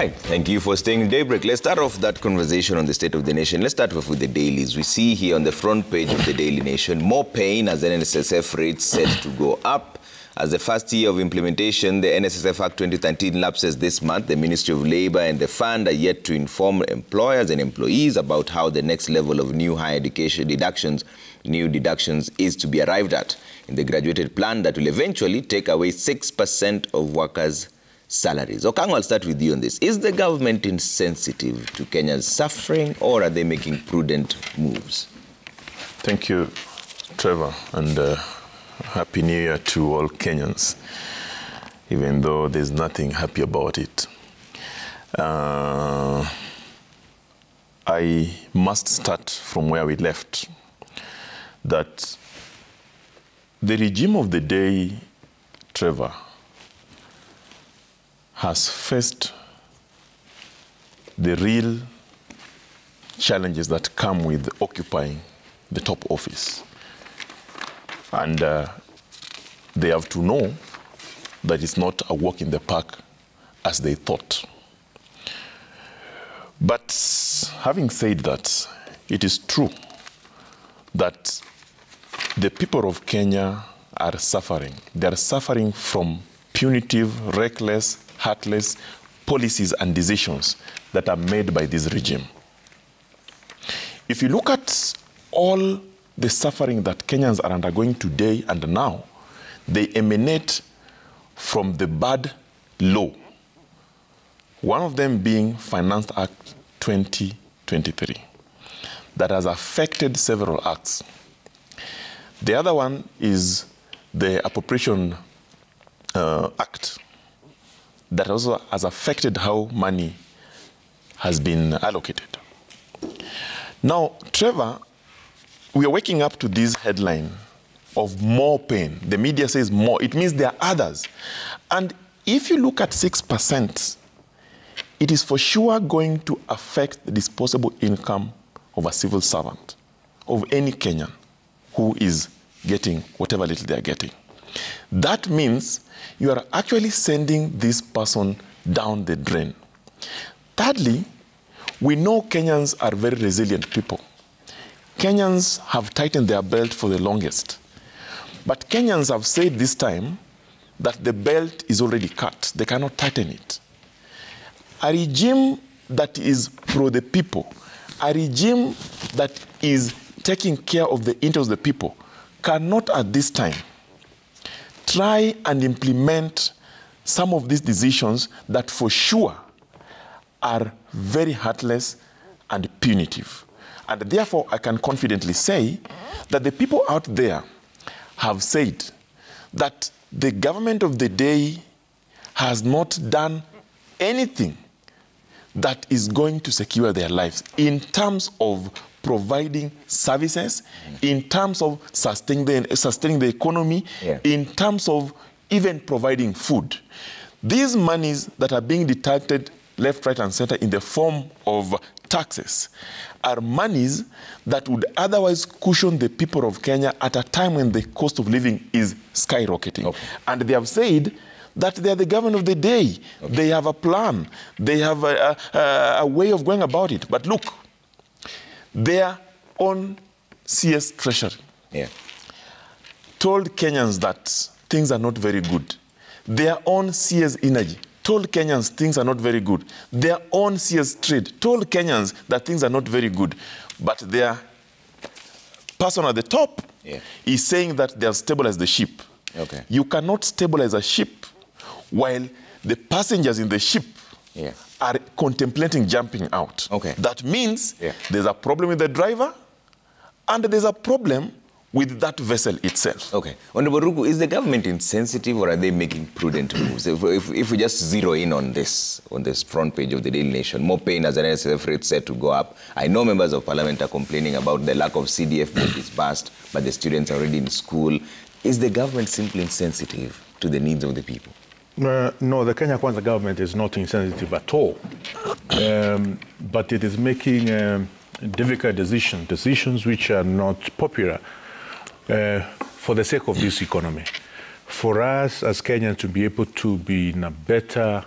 right, thank you for staying in Daybreak. Let's start off that conversation on the state of the nation. Let's start off with the dailies. We see here on the front page of the Daily Nation, more pain as NSSF rates set to go up. As the first year of implementation, the NSSF Act 2013 lapses this month. The Ministry of Labour and the fund are yet to inform employers and employees about how the next level of new higher education deductions is to be arrived at in the graduated plan that will eventually take away 6% of workers' salaries. Okang, I'll start with you on this. Is the government insensitive to Kenya's suffering, or are they making prudent moves? Thank you, Trevor, and Happy New Year to all Kenyans, even though there's nothing happy about it. I must start from where we left, that the regime of the day, Trevor, has faced the real challenges that come with occupying the top office. And they have to know that it's not a walk in the park as they thought. But having said that, it is true that the people of Kenya are suffering. They are suffering from punitive, reckless, heartless policies and decisions that are made by this regime. If you look at all the suffering that Kenyans are undergoing today and now, they emanate from the bad law. One of them being Finance Act 2023, that has affected several acts. The other one is the Appropriation Act, that also has affected how money has been allocated. Now, Trevor, we are waking up to this headline of more pain. The media says more. It means there are others. And if you look at 6%, it is for sure going to affect the disposable income of a civil servant, of any Kenyan who is getting whatever little they are getting. That means you are actually sending this person down the drain. Thirdly, we know Kenyans are very resilient people. Kenyans have tightened their belt for the longest. But Kenyans have said this time that the belt is already cut. They cannot tighten it. A regime that is pro the people, a regime that is taking care of the interests of the people, cannot at this time try and implement some of these decisions that for sure are very heartless and punitive. And therefore, I can confidently say that the people out there have said that the government of the day has not done anything that is going to secure their lives in terms of providing services, in terms of sustaining the economy, in terms of even providing food. These monies that are being deducted left, right, and center in the form of taxes are monies that would otherwise cushion the people of Kenya at a time when the cost of living is skyrocketing. Okay. And they have said that they are the government of the day. Okay. They have a plan. They have a way of going about it. But look, their own CS Treasury told Kenyans that things are not very good. Their own CS Energy told Kenyans things are not very good. Their own CS Trade told Kenyans that things are not very good. But their person at the top is saying that they have stabilized the ship. Okay. You cannot stabilize a ship while the passengers in the ship are contemplating jumping out. Okay. That means there's a problem with the driver and there's a problem with that vessel itself. Okay. Honorable Ruku, is the government insensitive or are they making prudent moves? If we just zero in on this front page of the Daily Nation, more pain as an NSSF rate set to go up. I know members of parliament are complaining about the lack of CDF being disbursed, but the students are already in school. Is the government simply insensitive to the needs of the people? No, the Kenya Kwanza government is not insensitive at all. But it is making difficult decisions which are not popular for the sake of this economy. For us as Kenyans to be able to be in a better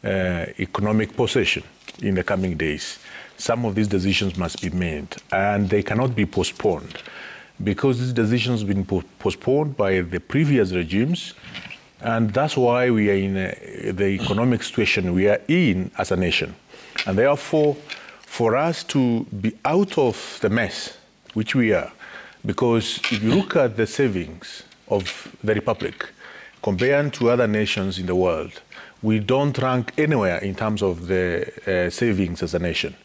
economic possession in the coming days. Some of these decisions must be made, and they cannot be postponed, because these decisions have been postponed by the previous regimes, and that's why we are in the economic situation we are in as a nation. And therefore, for us to be out of the mess, which we are, because if you look at the savings of the Republic, compared to other nations in the world, we don't rank anywhere in terms of the savings as a nation.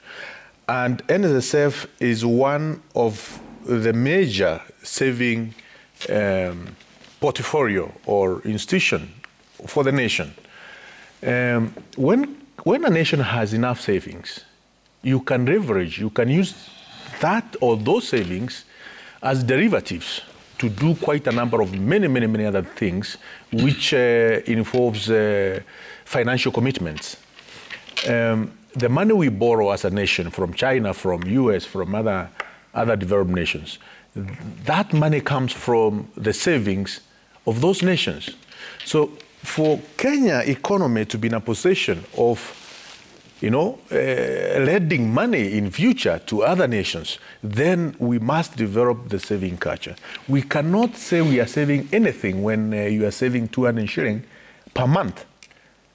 And NSSF is one of the major saving portfolio or institution for the nation. When a nation has enough savings, you can leverage, you can use that or those savings as derivatives to do quite a number of many other things, which involves financial commitments. The money we borrow as a nation from China, from US, from other developed nations, that money comes from the savings of those nations. So for Kenya economy to be in a position of, lending money in future to other nations, then we must develop the saving culture. We cannot say we are saving anything when you are saving 200 shilling per month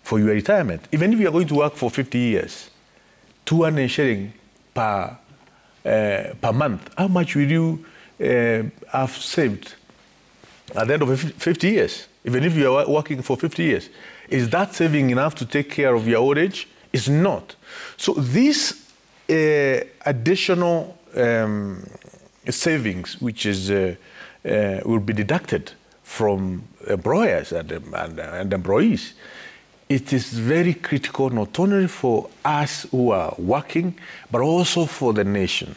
for your retirement. Even if you are going to work for 50 years, 200 shilling per month, how much will you have saved at the end of 50 years? Even if you are working for 50 years, is that saving enough to take care of your old age? It's not. So this additional savings, which is will be deducted from employers and employees, it is very critical not only for us who are working, but also for the nation.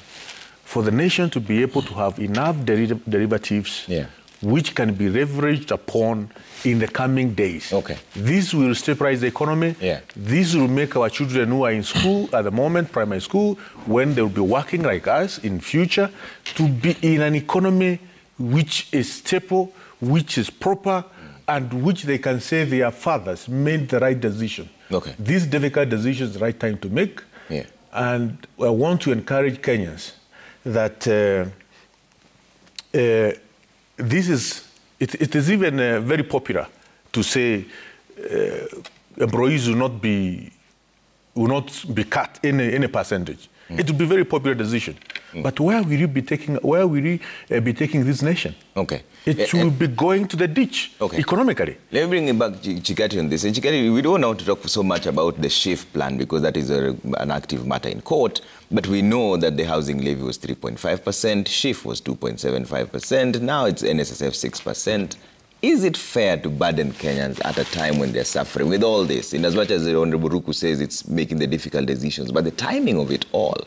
For the nation to be able to have enough derivatives which can be leveraged upon in the coming days. Okay. This will stabilize the economy. This will make our children who are in school at the moment, primary school, when they'll be working like us in future, to be in an economy which is stable, which is proper, and which they can say their fathers made the right decision. Okay. These difficult decisions, the right time to make. And I want to encourage Kenyans that it is even very popular to say employees will not be cut any percentage. It will be a very popular decision. But where will you be taking? Where will you be taking this nation? Okay. It will be going to the ditch economically. Let me bring it back, Chikati, on this. And Chikati, we don't want to talk so much about the SHIFT plan because that is an active matter in court. But we know that the housing levy was 3.5%, SHIFT was 2.75%, now it's NSSF 6%. Is it fair to burden Kenyans at a time when they're suffering with all this? In as much as the Honorable Ruku says it's making the difficult decisions, but the timing of it all.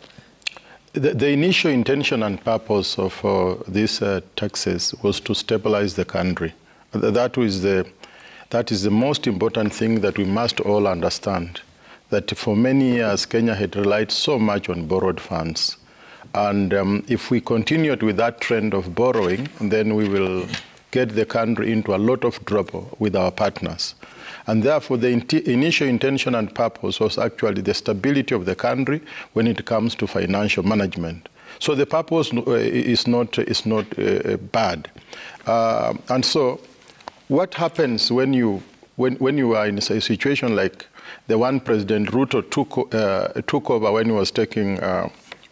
The initial intention and purpose of these taxes was to stabilize the country. That is the most important thing that we must all understand, that for many years Kenya had relied so much on borrowed funds. And if we continued with that trend of borrowing, then we will get the country into a lot of trouble with our partners. And therefore, the initial intention and purpose was actually the stability of the country when it comes to financial management. So the purpose is not bad. And so, what happens when you are in a situation like the one President Ruto took over when he was taking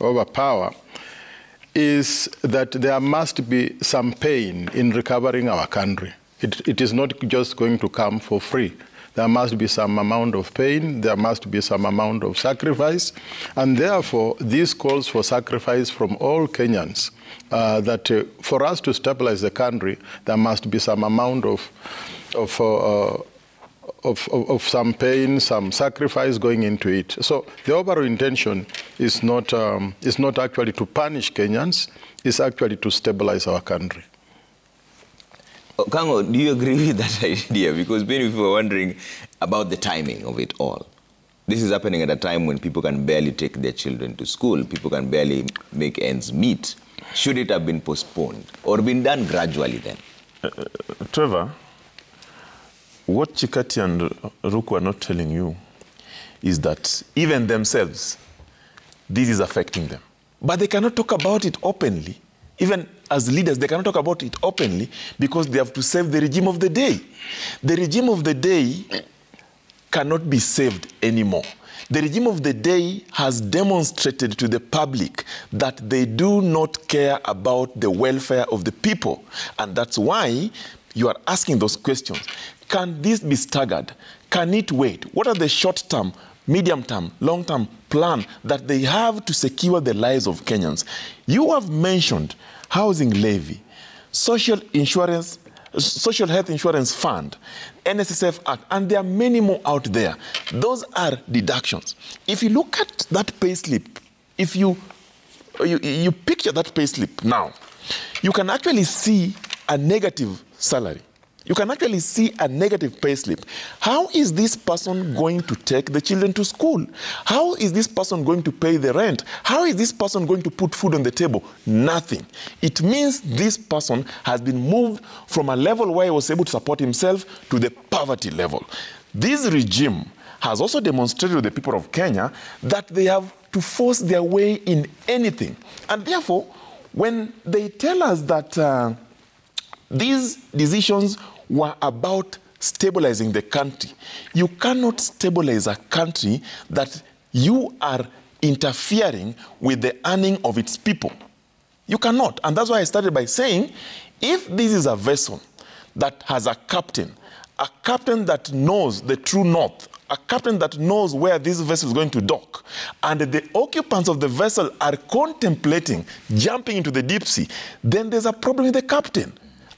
over power? Is that there must be some pain in recovering our country. It is not just going to come for free. There must be some amount of pain, there must be some amount of sacrifice, and therefore this calls for sacrifice from all Kenyans, that for us to stabilize the country, there must be some amount of some pain, some sacrifice going into it. So the overall intention is not actually to punish Kenyans, it's actually to stabilize our country. Kango, do you agree with that idea? Because many people are wondering about the timing of it all. This is happening at a time when people can barely take their children to school, people can barely make ends meet. Should it have been postponed or been done gradually then? Trevor, what Chikati and Ruku are not telling you is that even themselves, this is affecting them. But they cannot talk about it openly. Even as leaders, they cannot talk about it openly because they have to save the regime of the day. The regime of the day cannot be saved anymore. The regime of the day has demonstrated to the public that they do not care about the welfare of the people. And that's why you are asking those questions. Can this be staggered? Can it wait? What are the short-term, medium-term, long-term plan that they have to secure the lives of Kenyans? You have mentioned housing levy, social health insurance fund, NSSF Act, and there are many more out there. Those are deductions. If you look at that payslip, if you picture that payslip now, you can actually see a negative salary. You can actually see a negative payslip. How is this person going to take the children to school? How is this person going to pay the rent? How is this person going to put food on the table? Nothing. It means this person has been moved from a level where he was able to support himself to the poverty level. This regime has also demonstrated to the people of Kenya that they have to force their way in anything. And therefore, when they tell us that these decisions were about stabilizing the country, you cannot stabilize a country that you are interfering with the earning of its people. You cannot. And that's why I started by saying, if this is a vessel that has a captain that knows the true north, a captain that knows where this vessel is going to dock, and the occupants of the vessel are contemplating jumping into the deep sea, then there's a problem with the captain.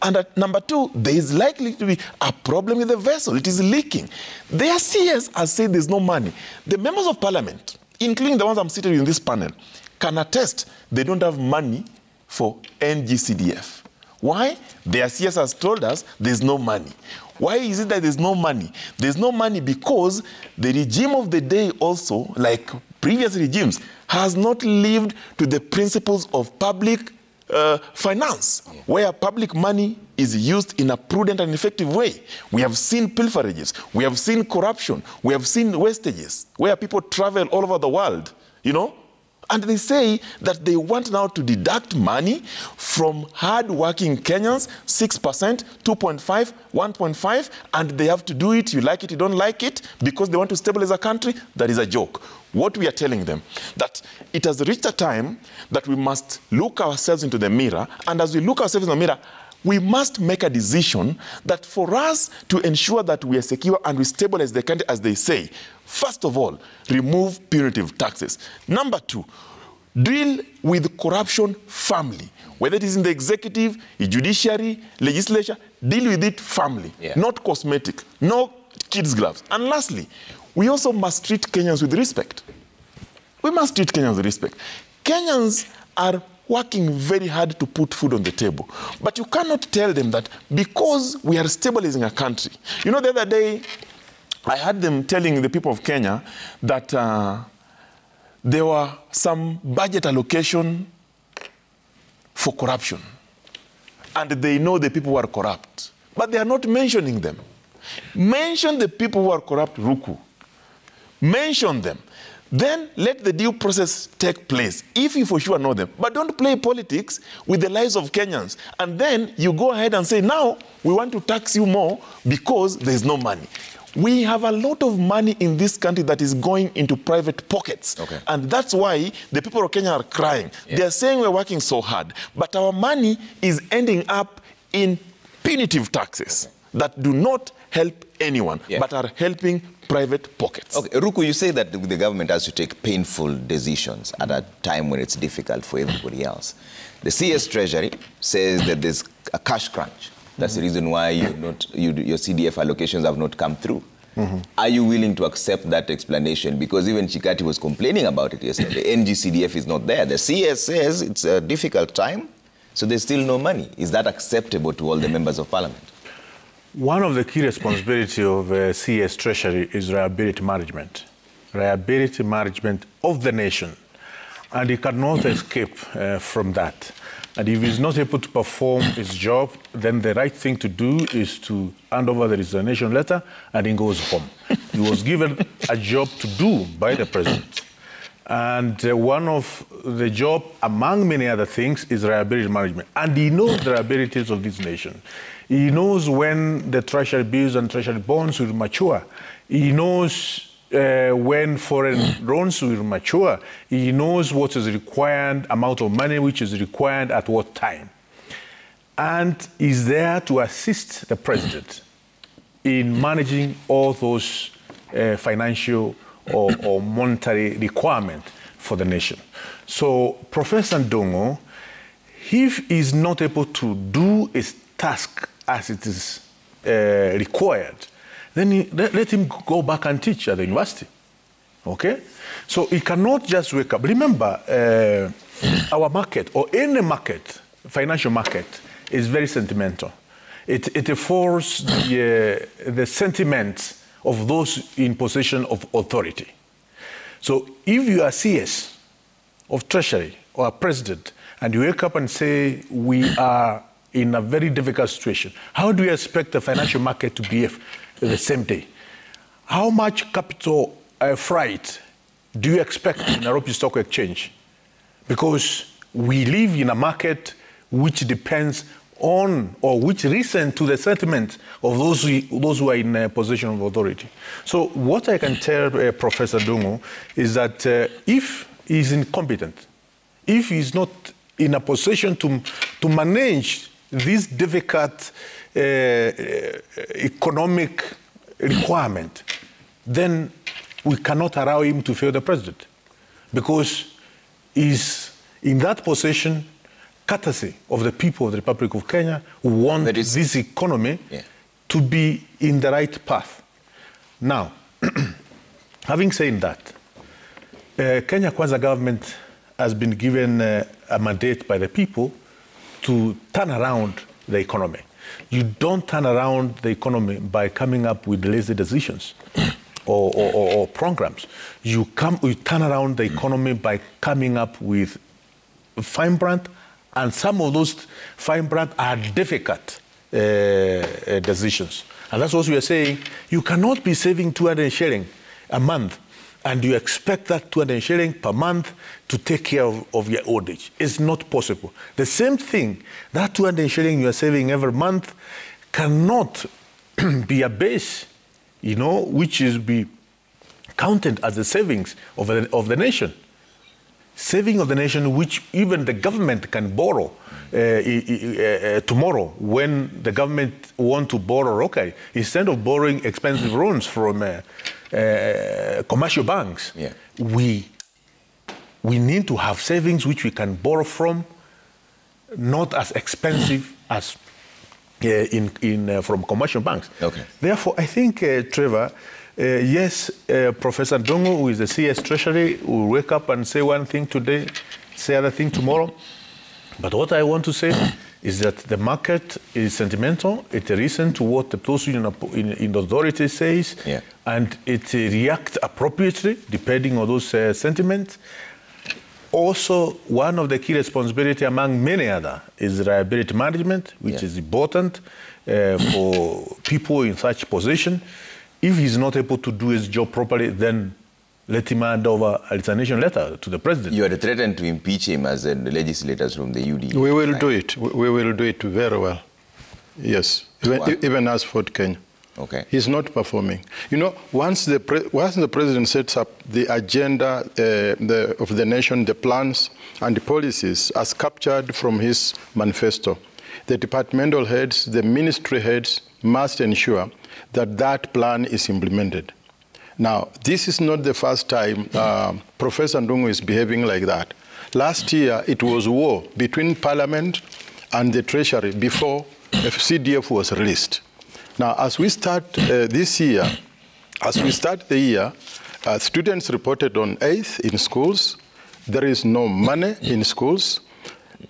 And at number two, there is likely to be a problem with the vessel. It is leaking. Their CS has said there's no money. The members of parliament, including the ones I'm seated in this panel, can attest they don't have money for NGCDF. Why? Their CS has told us there's no money. Why is it that there's no money? There's no money because the regime of the day also, like previous regimes, has not lived to the principles of public finance, where public money is used in a prudent and effective way. We have seen pilferages, we have seen corruption, we have seen wastages, where people travel all over the world, you know, and they say that they want now to deduct money from hard-working Kenyans, 6%, 2.5, 1.5, and they have to do it, you like it, you don't like it, because they want to stabilize a country. That is a joke. What we are telling them, that it has reached a time that we must look ourselves into the mirror, and as we look ourselves in the mirror, we must make a decision that for us to ensure that we are secure and we stabilize the country, as they say, first of all, remove punitive taxes. Number two, deal with corruption firmly. Whether it is in the executive, the judiciary, legislature, deal with it firmly, not cosmetic, no kids' gloves. And lastly, we also must treat Kenyans with respect. We must treat Kenyans with respect. Kenyans are working very hard to put food on the table. But you cannot tell them that because we are stabilizing a country. You know, the other day, I heard them telling the people of Kenya that there were some budget allocation for corruption. And they know the people who are corrupt. But they are not mentioning them. Mention the people who are corrupt, Ruku. Mention them. Then let the due process take place, if you for sure know them. But don't play politics with the lives of Kenyans. And then you go ahead and say, now we want to tax you more because there's no money. We have a lot of money in this country that is going into private pockets. Okay. And that's why the people of Kenya are crying. Yeah. They're saying we're working so hard, but our money is ending up in punitive taxes that do not help anyone, but are helping private pockets. Okay, Ruku, you say that the government has to take painful decisions at a time when it's difficult for everybody else. The CS Treasury says that there's a cash crunch. That's the reason why your CDF allocations have not come through. Are you willing to accept that explanation? Because even Chikati was complaining about it yesterday. The NGCDF is not there. The CS says it's a difficult time, so there's still no money. Is that acceptable to all the members of parliament? One of the key responsibilities of CS Treasury is liability management of the nation. And you cannot escape from that. And if he's not able to perform his job, then the right thing to do is to hand over the resignation letter and he goes home. He was given a job to do by the president. And one of the job, among many other things, is liability management. And he knows the liabilities of this nation. He knows when the treasury bills and treasury bonds will mature. He knows when foreign loans will mature. He knows what is required, amount of money which is required at what time. And is there to assist the president in managing all those financial or monetary requirements for the nation. So Professor Ndung'u, if he is not able to do his task as it is required, then let him go back and teach at the university. Okay? So he cannot just wake up. Remember, our market, or any market, financial market, is very sentimental. It affords the sentiments of those in possession of authority. So if you are CS of Treasury or a president, and you wake up and say, we are in a very difficult situation, how do you expect the financial market to behave the same day? How much capital fright do you expect in Nairobi Stock Exchange? Because we live in a market which depends on, or which listen to the sentiment of those who are in possession of authority. So what I can tell Professor Ndung'u is that if he's incompetent, if he's not in a position to manage this difficult economic requirement, then we cannot allow him to fail the president, because he's in that position courtesy of the people of the Republic of Kenya who want this economy to be in the right path. Now, having said that, Kenya Kwanza government has been given a mandate by the people to turn around the economy. You don't turn around the economy by coming up with lazy decisions or programs. You turn around the economy by coming up with fine brand, and some of those fine brand are difficult decisions. And that's what we are saying. You cannot be saving 200 shilling a month and you expect that 200 shilling per month to take care of your old age. It's not possible. The same thing, that 200 shilling you are saving every month cannot be a base, which is be counted as the savings of the nation. Saving of the nation, which even the government can borrow tomorrow when the government want to borrow, okay, instead of borrowing expensive loans from commercial banks, we need to have savings which we can borrow from, not as expensive as from commercial banks. Okay. Therefore, I think, Trevor, yes, Professor Ndung'u, who is the CS Treasury, will wake up and say one thing today, say other thing tomorrow. But what I want to say is that the market is sentimental. It listens to what the person in the authority says, and it reacts appropriately depending on those sentiments. Also, one of the key responsibilities among many other is liability management, which is important for people in such position. If he's not able to do his job properly, then let him hand over a resignation letter to the president. You are threatened to impeach him as the legislators from the UD. We will do it. We will do it very well. Yes, even as for Kenya. Okay. He's not performing. Once the president sets up the agenda of the nation, the plans and the policies as captured from his manifesto, the departmental heads, the ministry heads must ensure that that plan is implemented. Now, this is not the first time Professor Ndung'u is behaving like that. Last year, it was war between Parliament and the Treasury before CDF was released. Now, as we start this year, students reported on 8th in schools. There is no money in schools.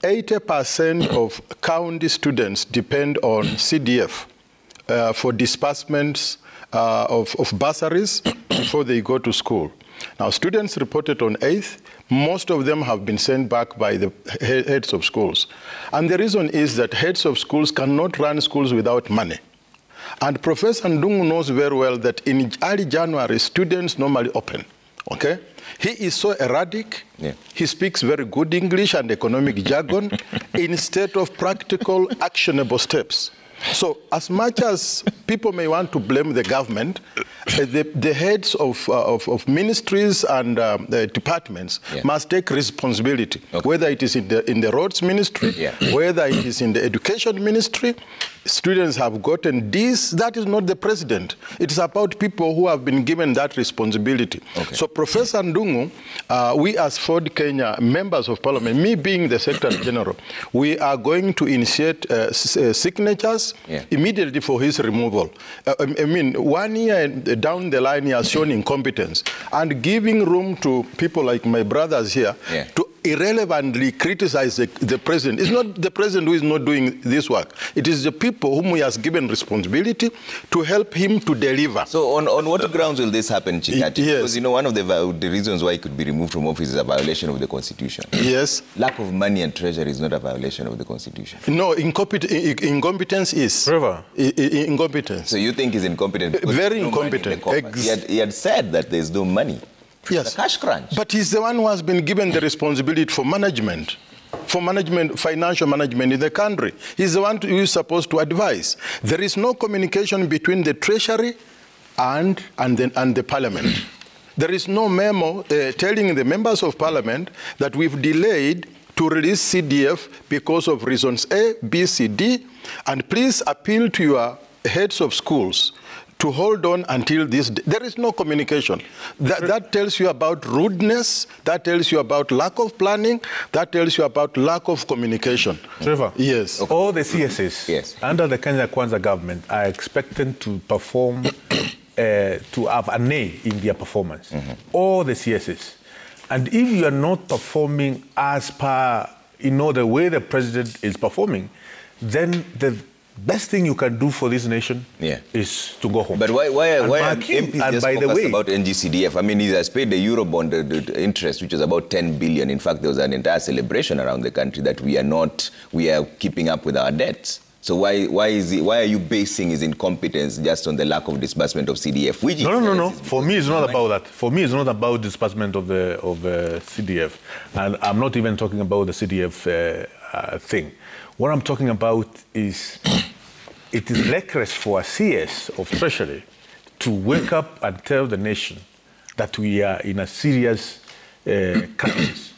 80% of county students depend on CDF for disbursements of bursaries before they go to school. Now, students reported on 8th. Most of them have been sent back by the heads of schools. And the reason is that heads of schools cannot run schools without money. And Professor Ndungu knows very well that in early January, students normally open, okay? He is so erratic. Yeah. He speaks very good English and economic jargon instead of practical, actionable steps. So as much as people may want to blame the government, the heads of ministries and departments must take responsibility, whether it is in the roads ministry, whether it is in the education ministry. Students have gotten this. That is not the president. It is about people who have been given that responsibility. So Professor Ndungu, we as Ford Kenya members of parliament, me being the Secretary General, we are going to initiate signatures immediately for his removal. I mean, 1 year down the line, he has shown incompetence and giving room to people like my brothers here to irrelevantly criticize the president. It's not the president who is not doing this work. It is the people whom he has given responsibility to help him to deliver. So on what grounds will this happen, Chikati? Yes. Because, you know, one of the reasons why he could be removed from office is a violation of the Constitution. Yes. Lack of money and treasury is not a violation of the Constitution. No, incompetence is. Trevor. Incompetence. So you think he's incompetent? Very incompetent. He had said that there's no money. Yes. The cash crunch. But he's the one who has been given the responsibility for management, financial management in the country. He's the one who is supposed to advise. There is no communication between the treasury and the parliament. There is no memo telling the members of parliament that we've delayed to release CDF because of reasons A, B, C, D, and please appeal to your heads of schools to hold on until this day. There is no communication. That tells you about rudeness, that tells you about lack of planning, that tells you about lack of communication. Trevor, yes. All the CSs under the Kenya Kwanza government are expected to perform, to have an A in their performance. All the CSs. And if you are not performing as per, the way the president is performing, then the best thing you can do for this nation is to go home. But why are MPs just focused about NGCDF? I mean, he has paid the Eurobond the interest, which is about 10 billion. In fact, there was an entire celebration around the country that we are keeping up with our debts. So why are you basing his incompetence just on the lack of disbursement of CDF? No. For me, it's not about that. For me, it's not about disbursement of the CDF. And I'm not even talking about the CDF thing. What I'm talking about is it is reckless for a CS of Treasury to wake up and tell the nation that we are in a serious crisis.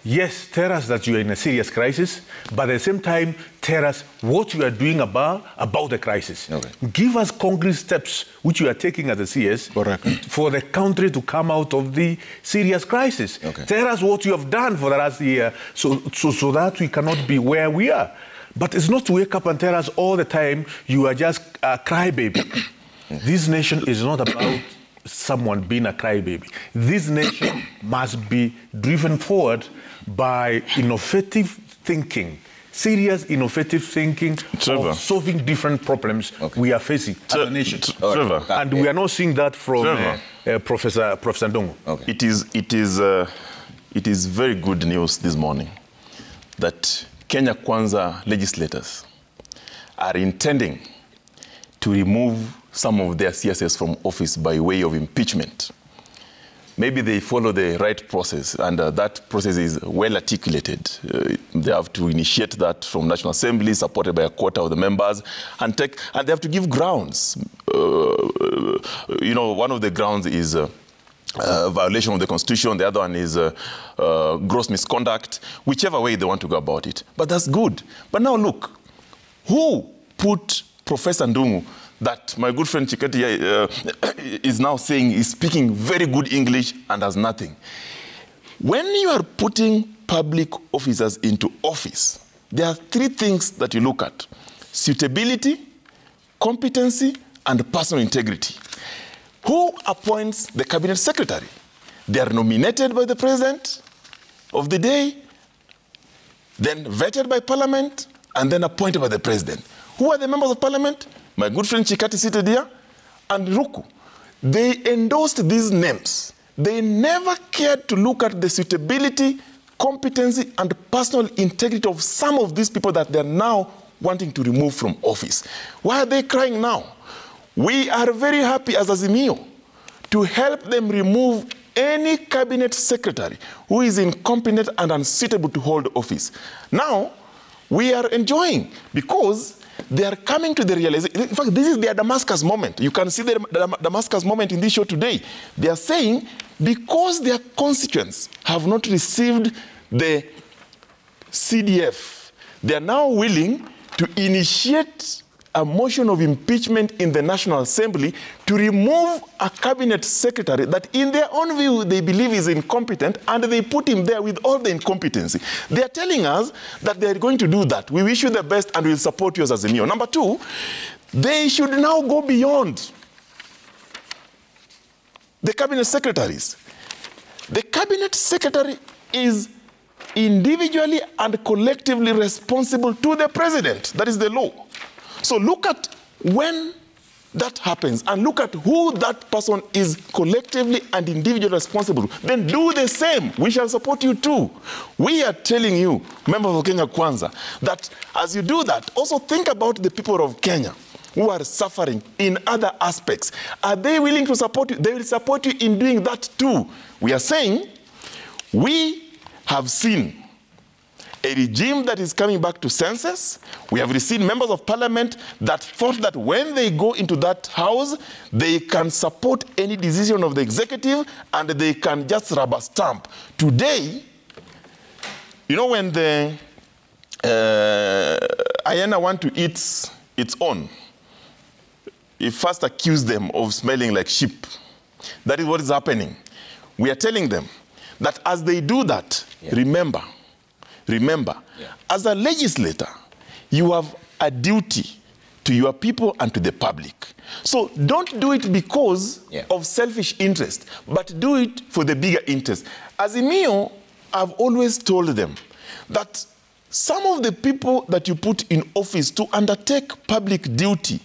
Yes, tell us that you are in a serious crisis, but at the same time, tell us what you are doing about the crisis. Give us concrete steps which you are taking as a CS for the country to come out of the serious crisis. Tell us what you have done for the last year so that we cannot be where we are. But it's not to wake up and tell us all the time you are just a crybaby. This nation is not about someone being a crybaby. This nation must be driven forward by innovative thinking, serious innovative thinking of solving different problems we are facing as a nation. And we are not seeing that from Professor Ndungu. It is very good news this morning that Kenya Kwanza legislators are intending to remove some of their CSS from office by way of impeachment. Maybe they follow the right process, and that process is well articulated. They have to initiate that from National Assembly, supported by a quarter of the members, and they have to give grounds. One of the grounds is violation of the Constitution. The other one is gross misconduct, whichever way they want to go about it. But that's good. But now look, who put Professor Ndungu, that my good friend Chikati is now saying is speaking very good English and has nothing. When you are putting public officers into office, there are three things that you look at: suitability, competency, and personal integrity. Who appoints the cabinet secretary? They are nominated by the president of the day, then vetted by parliament, and then appointed by the president. Who are the members of parliament? My good friend Chikati seated here, and Ruku. They endorsed these names they never cared to look at the suitability, competency, and personal integrity of some of these people that they're now wanting to remove from office. Why are they crying now? We are very happy as Zimo to help them remove any cabinet secretary who is incompetent and unsuitable to hold office. Now, we are enjoying because they are coming to the realization. In fact, this is their Damascus moment. You can see the Damascus moment in this show today. They are saying because their constituents have not received the CDF, they are now willing to initiate a motion of impeachment in the National Assembly to remove a cabinet secretary that in their own view they believe is incompetent, and they put him there with all the incompetency. They are telling us that they are going to do that. We wish you the best and we'll support you as Zimo. Number two, they should now go beyond the cabinet secretaries. The cabinet secretary is individually and collectively responsible to the president. That is the law. So look at when that happens and look at who that person is collectively and individually responsible. Then do the same. We shall support you too. We are telling you, members of Kenya Kwanza, that as you do that, also think about the people of Kenya who are suffering in other aspects. Are they willing to support you? They will support you in doing that too. We are saying we have seen a regime that is coming back to senses. We have received members of parliament that thought that when they go into that house, they can support any decision of the executive and they can just rubber stamp. Today, you know, when the hyena want to eat its own, he first accused them of smelling like sheep. That is what is happening. We are telling them that as they do that, remember, as a legislator, you have a duty to your people and to the public. So don't do it because of selfish interest, but do it for the bigger interest. As Zimo, I've always told them that some of the people that you put in office to undertake public duty,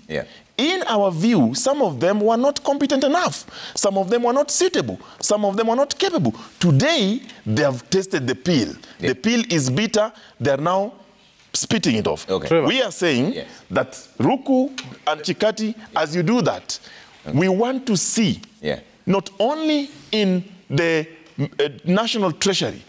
in our view, some of them were not competent enough. Some of them were not suitable. Some of them were not capable. Today, they have tasted the pill. The pill is bitter. They're now spitting it off. We are saying that Ruku and Chikati, as you do that, we want to see, not only in the National Treasury,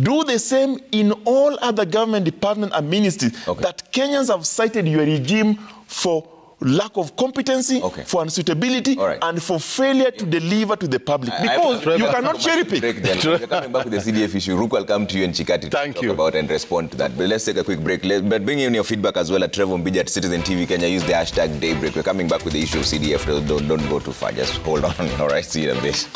do the same in all other government departments and ministries, that Kenyans have cited your regime for lack of competency, for unsuitability, and for failure to deliver to the public. Because you cannot cherry pick. We're coming back with the CDF issue. Ruku, I'll come to you and Chikati to talk about and respond to that. But let's take a quick break. But bring in your feedback as well at Trevor Mbija at Citizen TV Kenya. Use the hashtag Daybreak. We're coming back with the issue of CDF. Don't go too far. Just hold on. All right, see you in a bit.